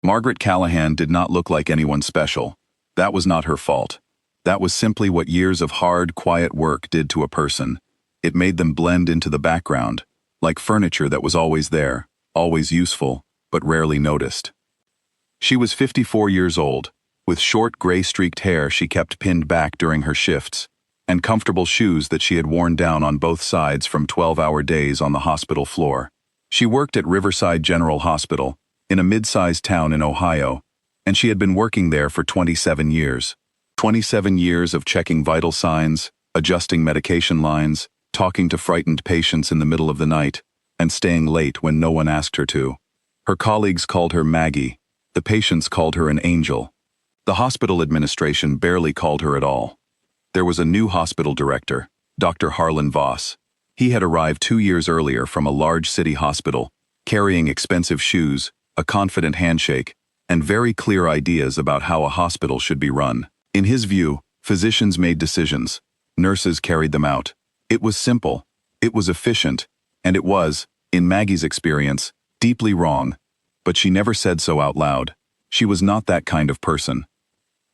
Margaret Callahan did not look like anyone special. That was not her fault. That was simply what years of hard, quiet work did to a person. It made them blend into the background, like furniture that was always there, always useful, but rarely noticed. She was 54 years old, with short gray-streaked hair she kept pinned back during her shifts, and comfortable shoes that she had worn down on both sides from 12-hour days on the hospital floor. She worked at Riverside General Hospital, in a mid-sized town in Ohio, and she had been working there for 27 years. 27 years of checking vital signs, adjusting medication lines, talking to frightened patients in the middle of the night, and staying late when no one asked her to. Her colleagues called her Maggie. The patients called her an angel. The hospital administration barely called her at all. There was a new hospital director, Dr. Harlan Voss. He had arrived 2 years earlier from a large city hospital, carrying expensive shoes, a confident handshake, and very clear ideas about how a hospital should be run. In his view, physicians made decisions, nurses carried them out. It was simple, it was efficient, and it was, in Maggie's experience, deeply wrong. But she never said so out loud. She was not that kind of person.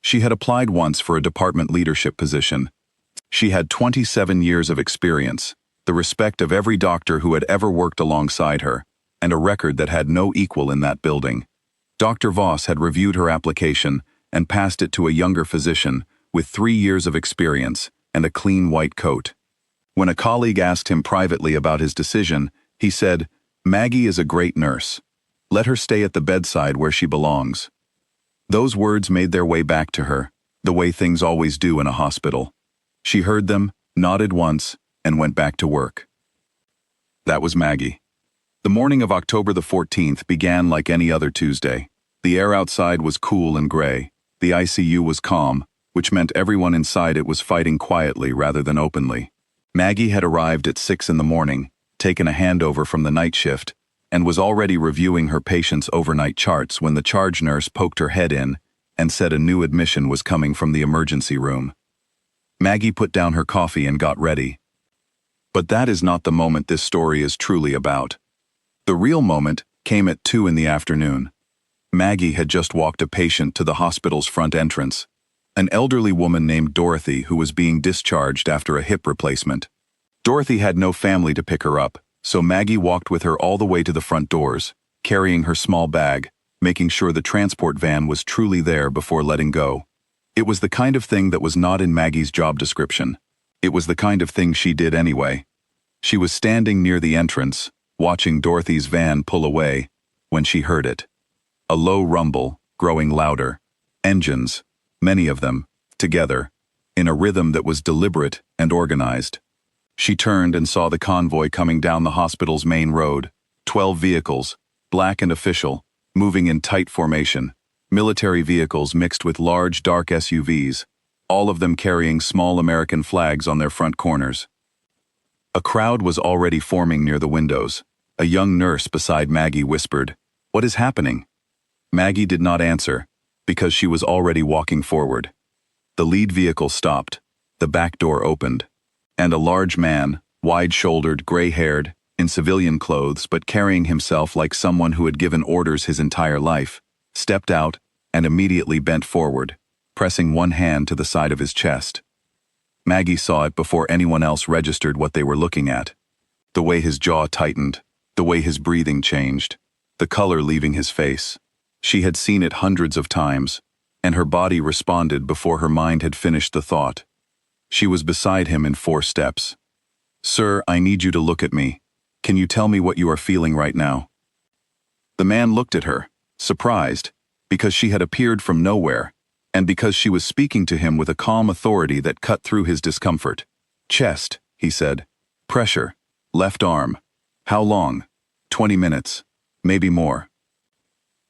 She had applied once for a department leadership position. She had 27 years of experience, the respect of every doctor who had ever worked alongside her, and a record that had no equal in that building. Dr. Voss had reviewed her application and passed it to a younger physician with 3 years of experience and a clean white coat. When a colleague asked him privately about his decision, he said, "Maggie is a great nurse. Let her stay at the bedside where she belongs." Those words made their way back to her, the way things always do in a hospital. She heard them, nodded once, and went back to work. That was Maggie. The morning of October the 14th began like any other Tuesday. The air outside was cool and gray. The ICU was calm, which meant everyone inside it was fighting quietly rather than openly. Maggie had arrived at 6 in the morning, taken a handover from the night shift, and was already reviewing her patient's overnight charts when the charge nurse poked her head in and said a new admission was coming from the emergency room. Maggie put down her coffee and got ready. But that is not the moment this story is truly about. The real moment came at 2 in the afternoon. Maggie had just walked a patient to the hospital's front entrance, an elderly woman named Dorothy who was being discharged after a hip replacement. Dorothy had no family to pick her up, so Maggie walked with her all the way to the front doors, carrying her small bag, making sure the transport van was truly there before letting go. It was the kind of thing that was not in Maggie's job description. It was the kind of thing she did anyway. She was standing near the entrance, watching Dorothy's van pull away, when she heard it. A low rumble, growing louder. Engines, many of them, together, in a rhythm that was deliberate and organized. She turned and saw the convoy coming down the hospital's main road. 12 vehicles, black and official, moving in tight formation. Military vehicles mixed with large, dark SUVs, all of them carrying small American flags on their front corners. A crowd was already forming near the windows. A young nurse beside Maggie whispered, "What is happening?" Maggie did not answer, because she was already walking forward. The lead vehicle stopped, the back door opened, and a large man, wide-shouldered, gray-haired, in civilian clothes but carrying himself like someone who had given orders his entire life, stepped out and immediately bent forward, pressing one hand to the side of his chest. Maggie saw it before anyone else registered what they were looking at. The way his jaw tightened, the way his breathing changed, the color leaving his face. She had seen it hundreds of times, and her body responded before her mind had finished the thought. She was beside him in 4 steps. "Sir, I need you to look at me. Can you tell me what you are feeling right now?" The man looked at her, surprised, because she had appeared from nowhere, and because she was speaking to him with a calm authority that cut through his discomfort. "Chest," he said. "Pressure. Left arm. How long?" 20 minutes. Maybe more."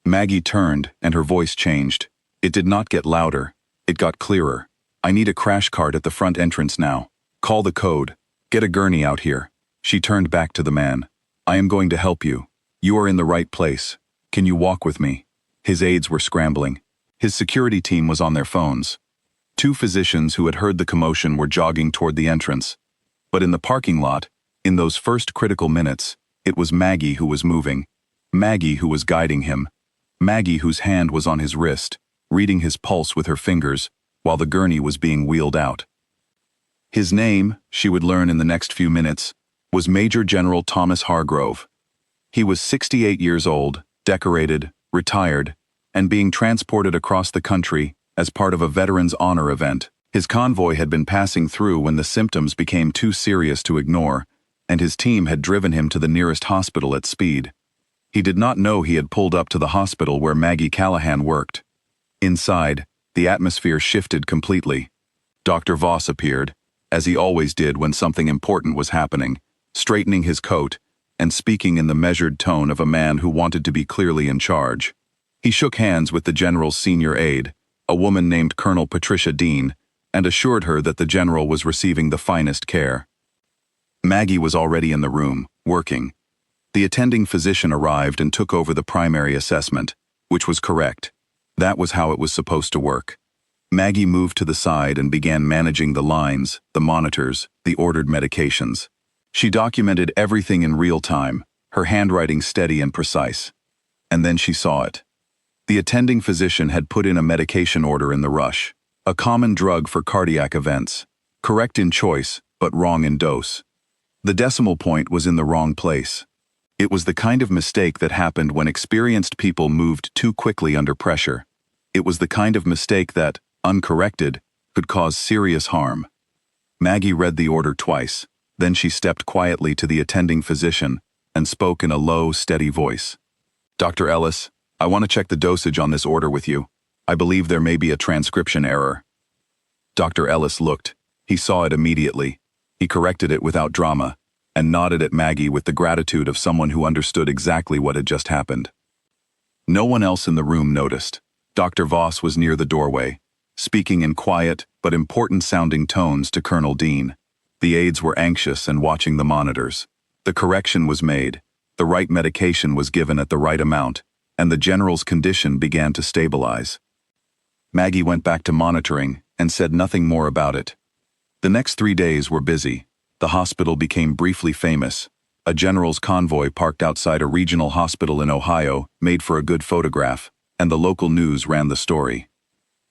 Maggie turned, and her voice changed. It did not get louder. It got clearer. "I need a crash cart at the front entrance now. Call the code. Get a gurney out here." She turned back to the man. "I am going to help you. You are in the right place. Can you walk with me?" His aides were scrambling. His security team was on their phones. 2 physicians who had heard the commotion were jogging toward the entrance. But in the parking lot, in those first critical minutes, it was Maggie who was moving. Maggie who was guiding him. Maggie, whose hand was on his wrist, reading his pulse with her fingers while the gurney was being wheeled out. His name, she would learn in the next few minutes, was Major General Thomas Hargrove. He was 68 years old, decorated, retired, and being transported across the country as part of a Veterans Honor event. His convoy had been passing through when the symptoms became too serious to ignore, and his team had driven him to the nearest hospital at speed. He did not know he had pulled up to the hospital where Maggie Callahan worked. Inside, the atmosphere shifted completely. Dr. Voss appeared, as he always did when something important was happening, straightening his coat and speaking in the measured tone of a man who wanted to be clearly in charge. He shook hands with the general's senior aide, a woman named Colonel Patricia Dean, and assured her that the general was receiving the finest care. Maggie was already in the room, working. The attending physician arrived and took over the primary assessment, which was correct. That was how it was supposed to work. Maggie moved to the side and began managing the lines, the monitors, the ordered medications. She documented everything in real time, her handwriting steady and precise. And then she saw it. The attending physician had put in a medication order in the rush, a common drug for cardiac events, correct in choice, but wrong in dose. The decimal point was in the wrong place. It was the kind of mistake that happened when experienced people moved too quickly under pressure. It was the kind of mistake that, uncorrected, could cause serious harm. Maggie read the order twice, then she stepped quietly to the attending physician and spoke in a low, steady voice. "Dr. Ellis, I want to check the dosage on this order with you. I believe there may be a transcription error." Dr. Ellis looked. He saw it immediately. He corrected it without drama and nodded at Maggie with the gratitude of someone who understood exactly what had just happened. No one else in the room noticed. Dr. Voss was near the doorway, speaking in quiet but important-sounding tones to Colonel Dean. The aides were anxious and watching the monitors. The correction was made, the right medication was given at the right amount, and the general's condition began to stabilize. Maggie went back to monitoring and said nothing more about it. The next 3 days were busy. The hospital became briefly famous. A general's convoy parked outside a regional hospital in Ohio made for a good photograph, and the local news ran the story.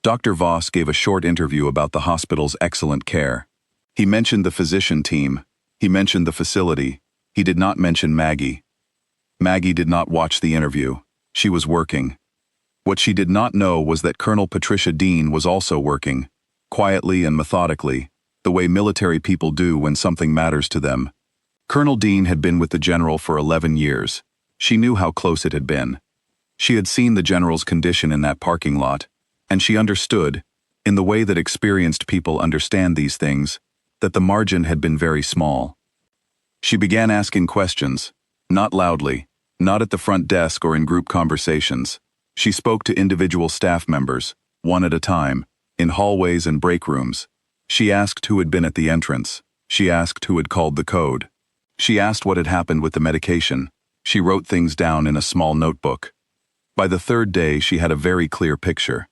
Dr. Voss gave a short interview about the hospital's excellent care. He mentioned the physician team. He mentioned the facility. He did not mention Maggie. Maggie did not watch the interview. She was working. What she did not know was that Colonel Patricia Dean was also working, quietly and methodically, the way military people do when something matters to them. Colonel Dean had been with the general for 11 years. She knew how close it had been. She had seen the general's condition in that parking lot, and she understood, in the way that experienced people understand these things, that the margin had been very small. She began asking questions, not loudly, not at the front desk or in group conversations. She spoke to individual staff members, one at a time, in hallways and break rooms. She asked who had been at the entrance. She asked who had called the code. She asked what had happened with the medication. She wrote things down in a small notebook. By the third day, she had a very clear picture.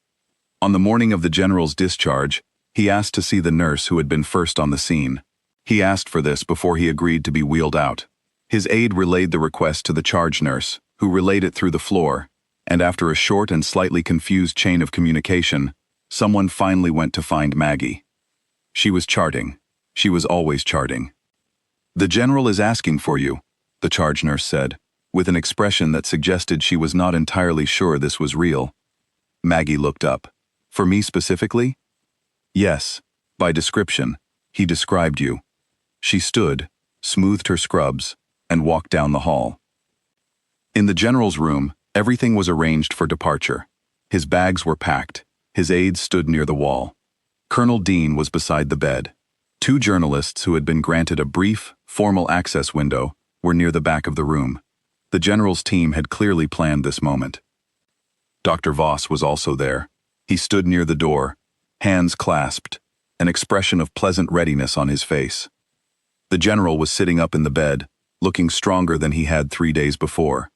On the morning of the general's discharge, he asked to see the nurse who had been first on the scene. He asked for this before he agreed to be wheeled out. His aide relayed the request to the charge nurse, who relayed it through the floor, and after a short and slightly confused chain of communication, someone finally went to find Maggie. She was charting. She was always charting. "The general is asking for you," the charge nurse said, with an expression that suggested she was not entirely sure this was real. Maggie looked up. "For me specifically?" "Yes, by description. He described you." She stood, smoothed her scrubs, and walked down the hall. In the general's room, everything was arranged for departure. His bags were packed. His aides stood near the wall. Colonel Dean was beside the bed. 2 journalists who had been granted a brief, formal access window were near the back of the room. The general's team had clearly planned this moment. Dr. Voss was also there. He stood near the door, hands clasped, an expression of pleasant readiness on his face. The general was sitting up in the bed, looking stronger than he had 3 days before.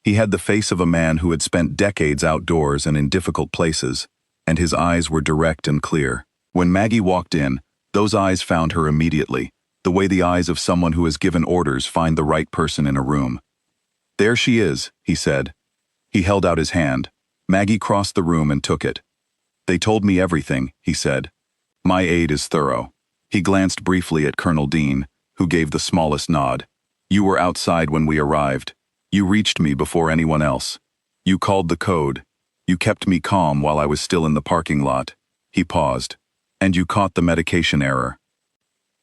He had the face of a man who had spent decades outdoors and in difficult places, and his eyes were direct and clear. When Maggie walked in, those eyes found her immediately, the way the eyes of someone who has given orders find the right person in a room. "There she is," he said. He held out his hand. Maggie crossed the room and took it. "They told me everything," he said. "My aid is thorough." He glanced briefly at Colonel Dean, who gave the smallest nod. "You were outside when we arrived. You reached me before anyone else. You called the code. You kept me calm while I was still in the parking lot." He paused. "And you caught the medication error."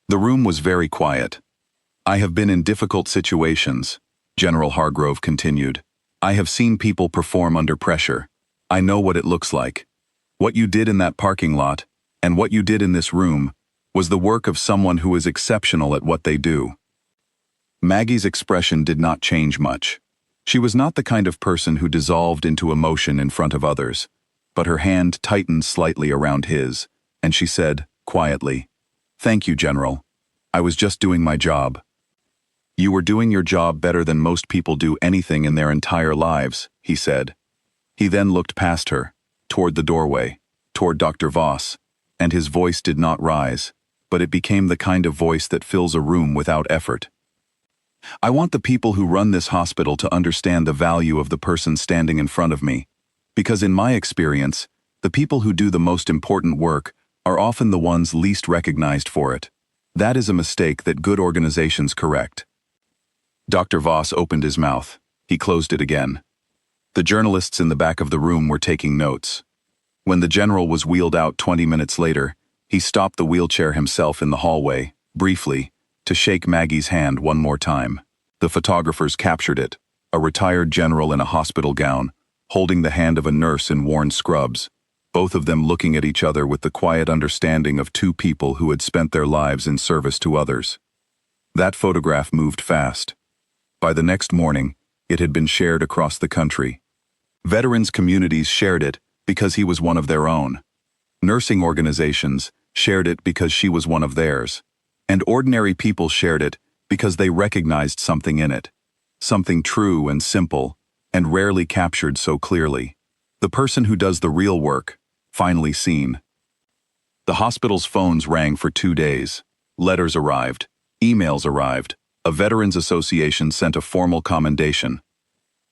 The room was very quiet. "I have been in difficult situations," General Hargrove continued. "I have seen people perform under pressure. I know what it looks like. What you did in that parking lot, and what you did in this room, was the work of someone who is exceptional at what they do." Maggie's expression did not change much. She was not the kind of person who dissolved into emotion in front of others, but her hand tightened slightly around his, and she said, quietly, "Thank you, General. I was just doing my job." "You were doing your job better than most people do anything in their entire lives," he said. He then looked past her, toward the doorway, toward Dr. Voss, and his voice did not rise, but it became the kind of voice that fills a room without effort. "I want the people who run this hospital to understand the value of the person standing in front of me, because in my experience, the people who do the most important work are often the ones least recognized for it. That is a mistake that good organizations correct." Dr. Voss opened his mouth. He closed it again. The journalists in the back of the room were taking notes. When the general was wheeled out 20 minutes later, he stopped the wheelchair himself in the hallway, briefly, to shake Maggie's hand one more time. The photographers captured it, a retired general in a hospital gown, holding the hand of a nurse in worn scrubs, both of them looking at each other with the quiet understanding of two people who had spent their lives in service to others. That photograph moved fast. By the next morning, it had been shared across the country. Veterans communities shared it because he was one of their own. Nursing organizations shared it because she was one of theirs. And ordinary people shared it because they recognized something in it. Something true and simple, and rarely captured so clearly. The person who does the real work, finally seen. The hospital's phones rang for 2 days. Letters arrived. Emails arrived. A veterans association sent a formal commendation.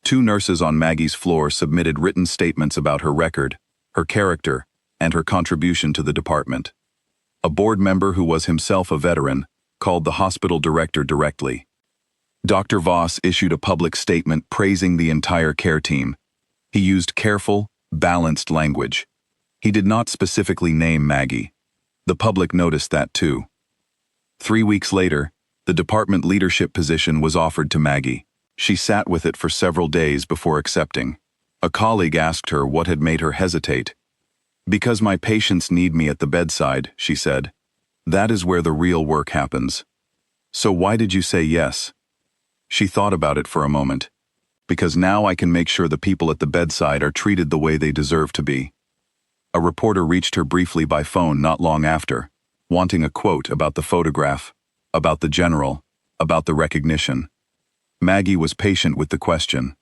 2 nurses on Maggie's floor submitted written statements about her record, her character, and her contribution to the department. A board member who was himself a veteran called the hospital director directly. Dr. Voss issued a public statement praising the entire care team. He used careful, balanced language. He did not specifically name Maggie. The public noticed that too. 3 weeks later, the department leadership position was offered to Maggie. She sat with it for several days before accepting. A colleague asked her what had made her hesitate. "Because my patients need me at the bedside," she said. "That is where the real work happens." "So why did you say yes?" She thought about it for a moment. "Because now I can make sure the people at the bedside are treated the way they deserve to be." A reporter reached her briefly by phone not long after, wanting a quote about the photograph, about the general, about the recognition. Maggie was patient with the question.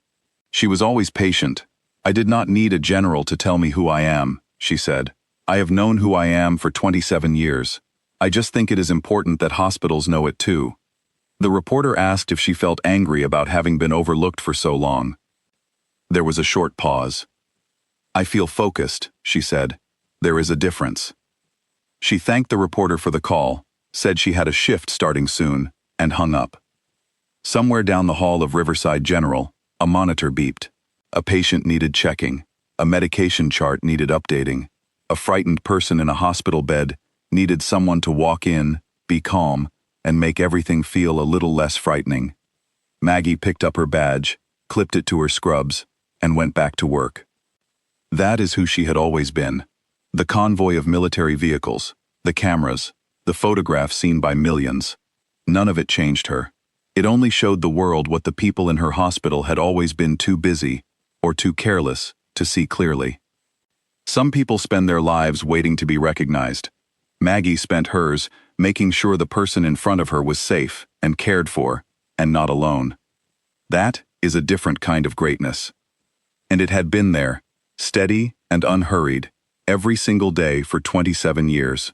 She was always patient. "I did not need a general to tell me who I am," she said. "I have known who I am for 27 years. I just think it is important that hospitals know it too." The reporter asked if she felt angry about having been overlooked for so long. There was a short pause. "I feel focused," she said. "There is a difference." She thanked the reporter for the call, said she had a shift starting soon, and hung up. Somewhere down the hall of Riverside General, a monitor beeped. A patient needed checking. A medication chart needed updating. A frightened person in a hospital bed needed someone to walk in, be calm, and make everything feel a little less frightening. Maggie picked up her badge, clipped it to her scrubs, and went back to work. That is who she had always been. The convoy of military vehicles, the cameras, the photographs seen by millions. None of it changed her. It only showed the world what the people in her hospital had always been too busy, or too careless, to see clearly. Some people spend their lives waiting to be recognized. Maggie spent hers making sure the person in front of her was safe and cared for, and not alone. That is a different kind of greatness. And it had been there, steady and unhurried, every single day for 27 years.